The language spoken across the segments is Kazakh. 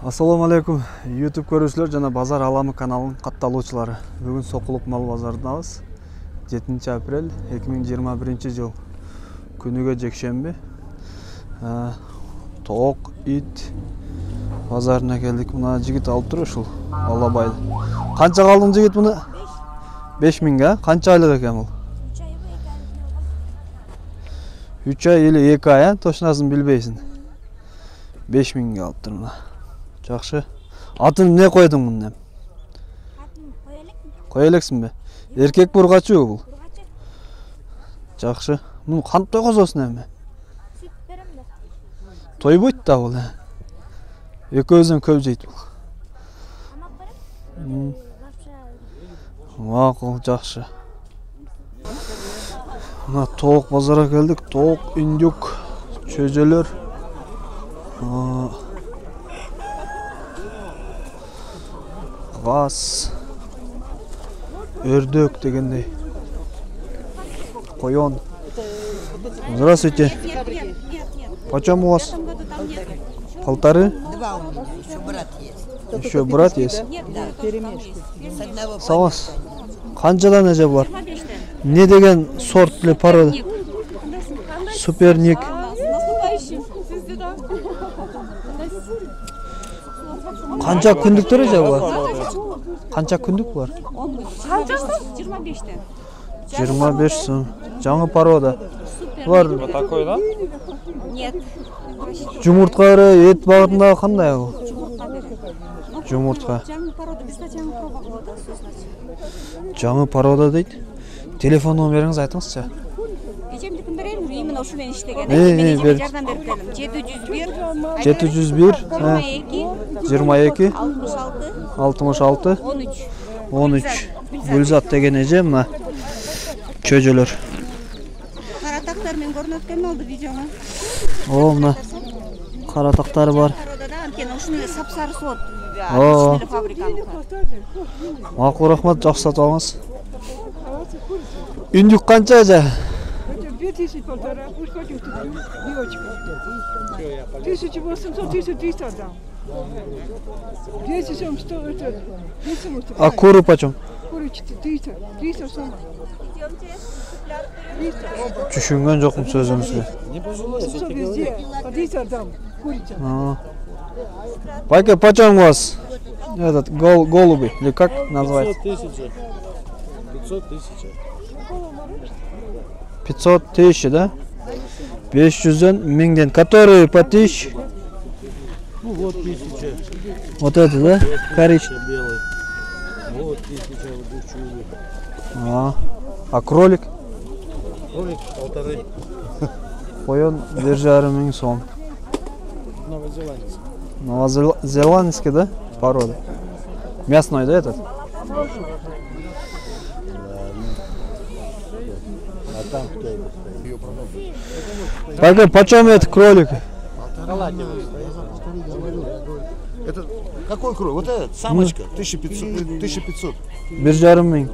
Assalamu alaikum YouTube көрүүчүлөр жана Базар Аламы каналынын катталуучулары. Бүгүн Сокулук мал базарындабыз. 7 апрель 2021 жыл. Күнүгө жекшемби. Тоок, ит базарына келдик. Мына жигит алып туруп ушул Алабайды. Канча калдың жигит муну? 5000га. Канча айлык экен бул? 3 ай или 2 ай, точносын билбейсиң. 5000ге алып тур мына. Жақсы. Атын не қойдың мұны? Атын қоя элексиңби? Эркек бургачы бул? Жақсы. Муну кантип тойгозосуң эми? Сүт берем да. Тойбойт да бул. Экөөбүздөн көп жейт бул. Тамак берем. Макул, жақсы. Мына тоок базарга келдик. Тоок, индюк, чөжөлөр. Газ, өрдөк дегендей. Койон. Здравствуйте. Почем у вас? Полторы? Два у меня, еще брат есть. Еще брат есть? С одного Салас. Канчадан эже булар? Не деген сорт или порода? Суперник. Канча күндүктөр эже булар? Канча күндүк булар? Канчасы? 25'ten. 25 сом. Жаңы порода. Булар Вот такой, да? Нет. жумурткалары эт багытындагы кандай бул? Жумуртка берем. Жумуртка. Жаңы порода, бизде жаңы проба кылып атасыз, значит. Жаңы порода дейт. Телефон номериңизди айтыңызчы. Кечемдикин берейин, именно ушумен иштеген. Мен бер. Жардам берип келдим. 701 701 22 22 66 66 13. 13 Гүлзат деген эже мына чөжөлөр. Каратактар мен көрүнүп өткөн болду видеоңа. О, мына каратактары бар. Пародада анткени ушуну сапсары сот. О. Фабриканыкы. Макул, рахмат, жакшы сатып алыңыз. Индюк канча эже? 2000-полтора, пусть хоть девочка. 1800, 1200 отдам. 200 сом, 100, это, 200 сом. А куры почем? Куры 300 сом. 300. Түшүнгөн жокмун сөзүңүзгө. 700 везде, по 200 отдам, курица. Пайка, почем у вас этот голуби, или как называется? 500 тысяч. 500 тысяч, да? 500'ден 1000'ден. Который по 1000? Ну вот 1000. Вот это, да? Коричневый. Белый. Вот 1000 вот чулы. А кролик? Кролик 1,5. Койон 1,5 сом. Новозеландец. Новозеландский, да? Порода. Мясной, да, этот? А там кто это стоит? Ее продал. Пайка, почем этот кролик? Это какой кролик? Вот этот, самочка, 1500. 1,5.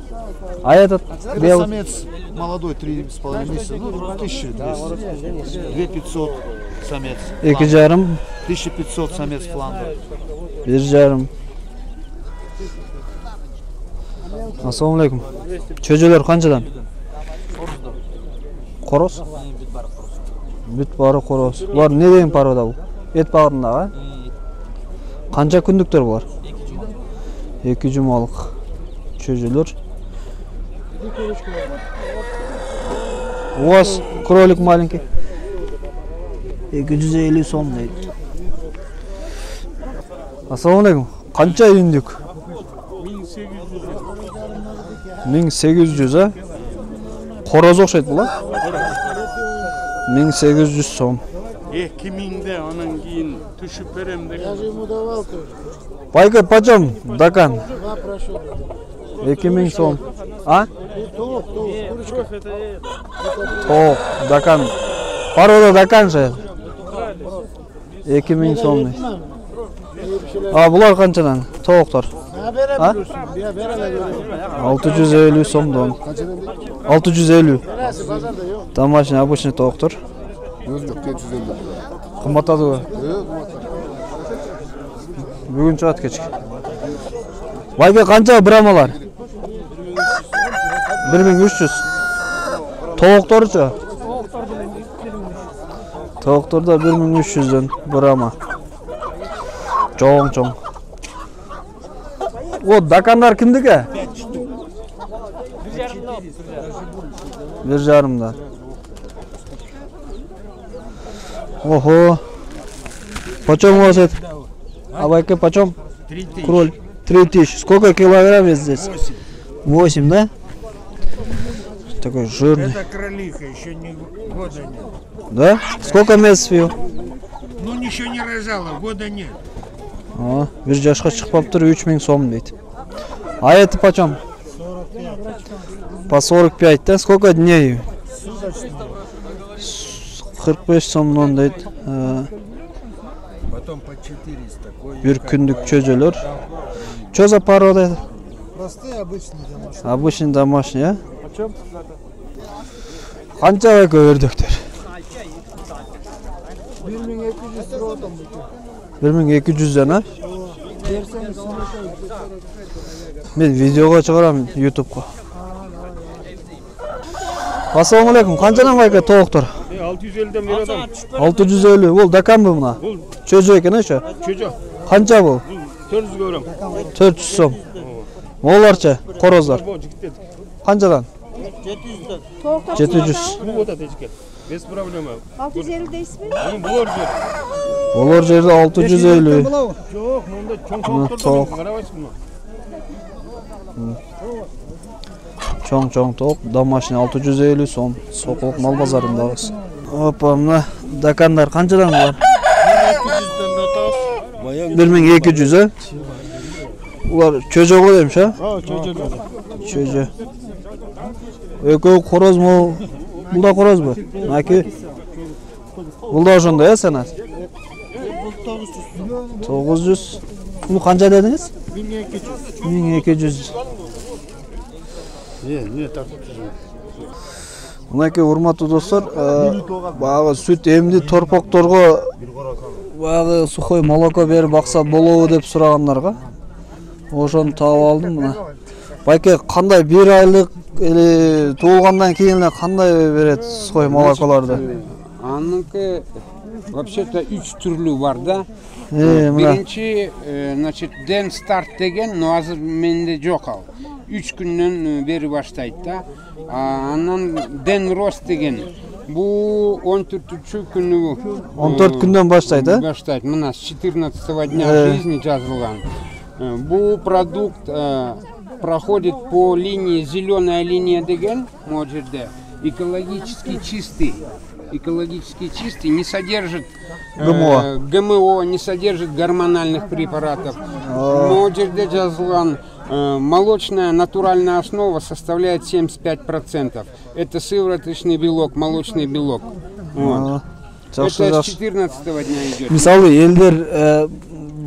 А этот? Это Белый? самец молодой, 3,5 месяца, ну, 1200. 2500 самец. 2,5. 1500 самец фландр. 1,5. Ассаламу алейкум. Чөжөлөр канчадан? Короз? Бүт бары короз. Булар не деген порода бул? Эт багытындагы? Канча күндүктөр булар? 2 жумалык чөжөлөр. У вас кролик маленький? 250 сом дейт. Ассаламу алейкум. Канча индюк? 1800, а? Короз окшойт бул, а? 1800 сом. 2000'de onun giyin düşüp verem de. Пайка, почем дакан? 2000 сом. А? Тоок, дакан. Порода дакан же. 2000 сом. А булар канчадан? Тооктор. 650 сомдон. 650. Домашний обычный тооктор. Yok 450. Кымбаттады го? Бүгін шығады кешке. Байке қанша брамалар? 1300. Тоғықтарыча? Тоғықтарда 1300'ден брама. Çoğun. O dakanlar kimdiki? 1,5'dan. Ого. Почем у вас это? А байка почем? 3000. Кроль. 3000. Сколько килограмм здесь? 8, да? Такой жирный. Это кролиха, еще не года нет. Да? Сколько месяцев ее? Ну ничего не рожала, года нет. О, bir yaşa çıkıp dur 3000 сом дейді. А это почем? 45. По 45, да? Сколько дней? 45 сомнан дейді. Потом по 400. Bir күндік чөжелер. Что за порода это? Простые, обычные домашние. Обычный домашний, а? Қанша байка өрдіктер? 1200 lira otam bu. 1200'den ha? Verseniz Мен видеоға шығарам YouTube'ға. Ассалаумағалейкум. Қаншадан байка тоқтар? 650'den bir adam. 650. Ол дакан бу мына? Чөжө екен ошо? Çocuk. Қанша бул? 400 gram. 400 сом. Оларча короздар. Bu ciddi. Қаншадан? 700. Bu da tecik. Без проблема. 650 дейсіз бе? Bunu bulur diyor. Олар жерде 650. Yok, bunda çok Çok. Karavaşın mı? Чоң тоқ, домашний 650 сом. Соқылық мал базарындағыз. Опа, мына дакандар қаншадан бар? 1200, а? Улар чөжө ғой деймиш, а? Чөжө. Экөө короз му? Бул да короз бу? Аки. Бул да ошондой, а санат? 900. Бул канча дедиңиз? 1200. Не, тартып жүрөм. Мынакей урматтуу достор, баягы сүт эмди торпокторго баягы сухой молоко берип бакса болобу деп сурагандарга ошону таап алдым мына. Байке кандай 1 айлык или туулгандан кийин эле кандай берет сухой молоколорду? Анныңкы вообще-то 3 түрлүү бар да. Мына Биринчи, значит, ден старт деген, но азыр менде жок ал. 3 күндөн бери баштайт да. Андан ден рост деген. Бу 14-чү күнү 14 күндөн баштайт, а? Баштайт. Мына с 14-го дня жизни жазылган. Бу продукт проходит по линии зеленая линия деген, можерде, экологически чистый. Экологически чистый, не содержит ГМО, не содержит гормональных препаратов. Можерде жазылган. Молочная натуральная основа составляет 75%. Это сывороточный белок, молочный белок. Вот. Это с 14-го дня идет. Мисалы, элдер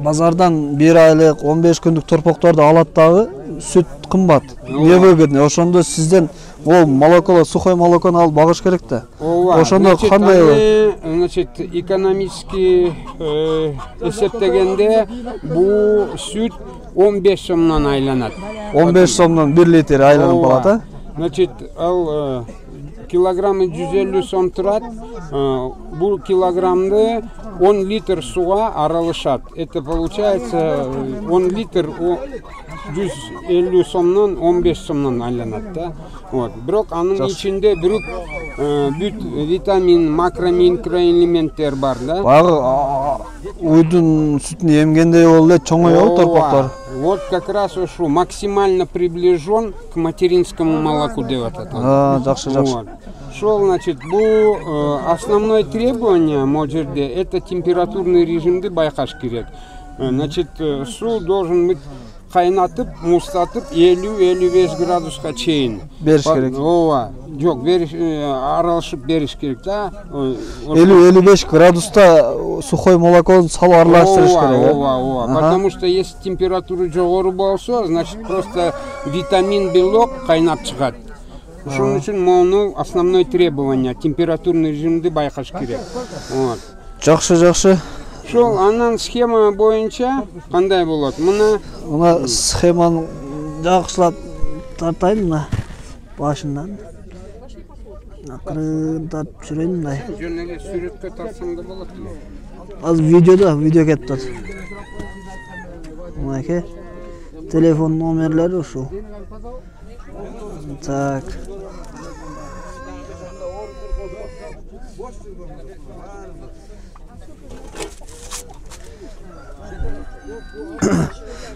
базардан 1 айлык 15 күндүк торпокторду алат дагы сүт кымбат. Не выгодно? Ошондо сизден ол молоколо, сухой молокону алып багыш керек да. Ошондо кандай? Значит, экономически эсептегенде бу сүт 15 сомнан айланат. 15 сомдон 1 литр айланып калат, а? Значит, ал килограммы 150 сом турат. Бул килограммды 10 литр суга аралашат. Это получается 10 литр 150 сомнан 15 сомнан айланат да. Вот. Бирок анын ичинде бирок бүт витамин, макро, микроэлементтер бар да. Багы уйдун сүтүн эмгендей болуп эле чоңоёбу торпоктор. Вот как раз ушу максимально приближен к материнскому молоку деп атат. Жакшы. Шо, значит, бу основное требование можерде это температурный режимди байкаш керек. Значит, су должен быть кайнатып, муздатып 50-55 градуска чейин Бериш керек. Ооба. Жок, аралашып бериш керек да. 50-55 градуста сухой молокону салып аралаштырыш керек. Ооба. Потому что если температура жогору болсо, значит просто витамин, белок кайнап чыгат. Ошон үчүн мону основное требование температурный режимди байкаш керек. Вот. Жакшы. Ошол анан схема боюнча кандай болот? Мына схеманы жакшылап тартайын мына башынан. Акырын тартып жүрөйүн мындай. Жөн эле сүрөткө тартсаң да болот. Азыр видео кетип атат. Мынакей. Телефон номерлери ушул. Так.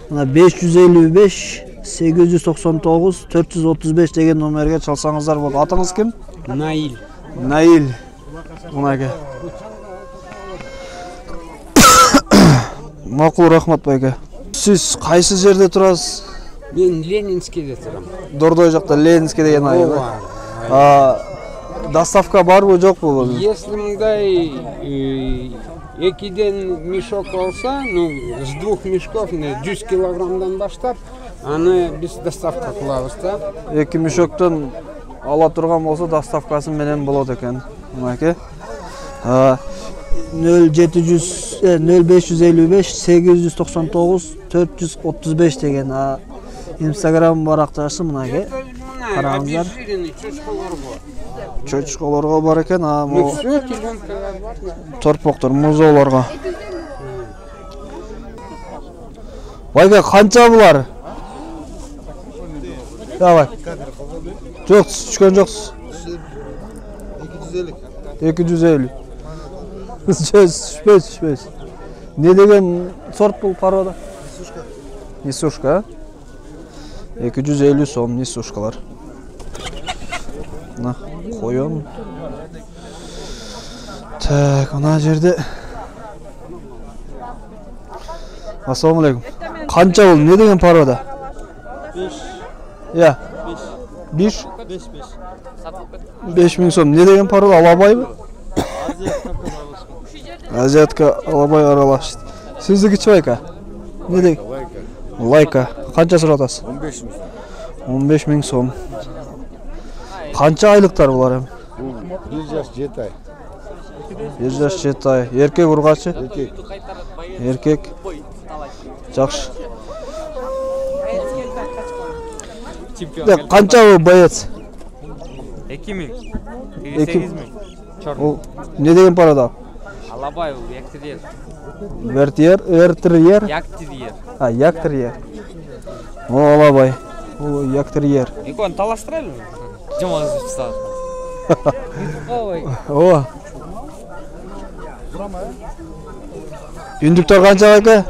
Мына 555 899 435 деген номерге чалсаңыздар болот. Атыңыз ким? Наил. Наил. Мынакей. Макул, рахмат байке. Сиз кайсы жерде турасыз? Мен Ленинскийде турам. Дордой жакта Ленинский деген айыл. Доставка барбы жокпу? Если мындай 2ден мешок алса, с 2 мешков 100 килограммдан баштап, аны биз доставка кылабыз да. 2 мешоктон ала турган болсо доставкасы менен болот экен. Мынакей. 0555 899 435 деген Instagram баракташы мынакей. Караңыздар. Чочколорго бар экен, торпоктор, музоолорго. Байка канча булар? Давай. Жок, түшкөн жоксуз. 250. Түшпөйт. Не деген сорт бул порода? Несушка. 250 сом несушкалар. На, коём. Так, ана жерде. Ассаламу алейкум. Канча бул? Не деген порода? 5. Я. 5. 5000 сом. Не деген порода? Алабайбы? Азиатка алабай аралашты. Сиздикичи байка? Не деген? Лайка. Канча суратасыз? 15 000 сом. Канча айлыктар булар эми? 1 жаш 7 ай. 1 жаш 7 ай. Эркек ургачы? Эркек. Жакшы. Канча бул боец? 2000. 8000. Ол не деген порода? Алабай ул яктерьер. Вертерьер? Яктерьер. Яктерьер. О, алабай. Ол яктерьер. Экон талаштырайлы. Жаман чыкса. О. Үндүктөр канча байка?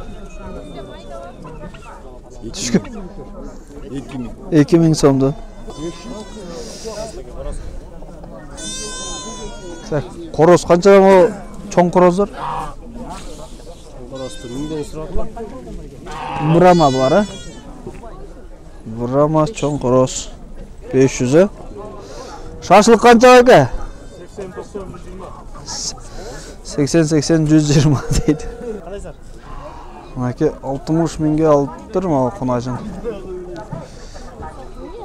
2000 сомдон. Короз канча могу чоң короздар? Корозду 1000ден сурап. Брама бар, Брама чоң короз 500. Шашлык канча байка? 80 120 дейт. Мынакей 60 000ге алыптыр мал кунажын.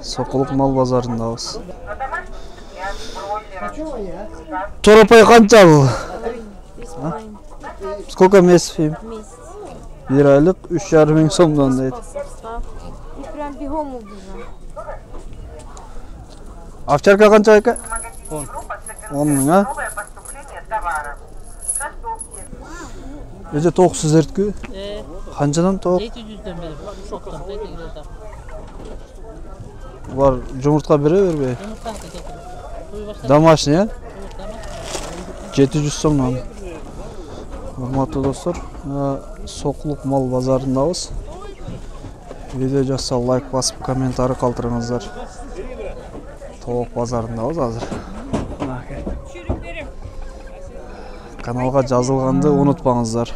Сокулук мал базарындабыз. Торопай канча бул? Сколько месяцев им? Bir aylık 3,5 сомдон дейт. Прям бегом убежал. Овчарка канча байка? 10 000, Эже тоок сиздердики? Канчадан тоок? 700дөн бери. Шоктон 700дөн. Бар жумуртка бере бербей? Жумуртка кетет. Домашний, 700 сомдон. Урматтуу достор, Сокулук мал базарындабыз. Видео жакса лайк басып, комментарий калтырыңыздар. Тоок базарындабыз азыр. Каналга жазылганды унутпаңыздар.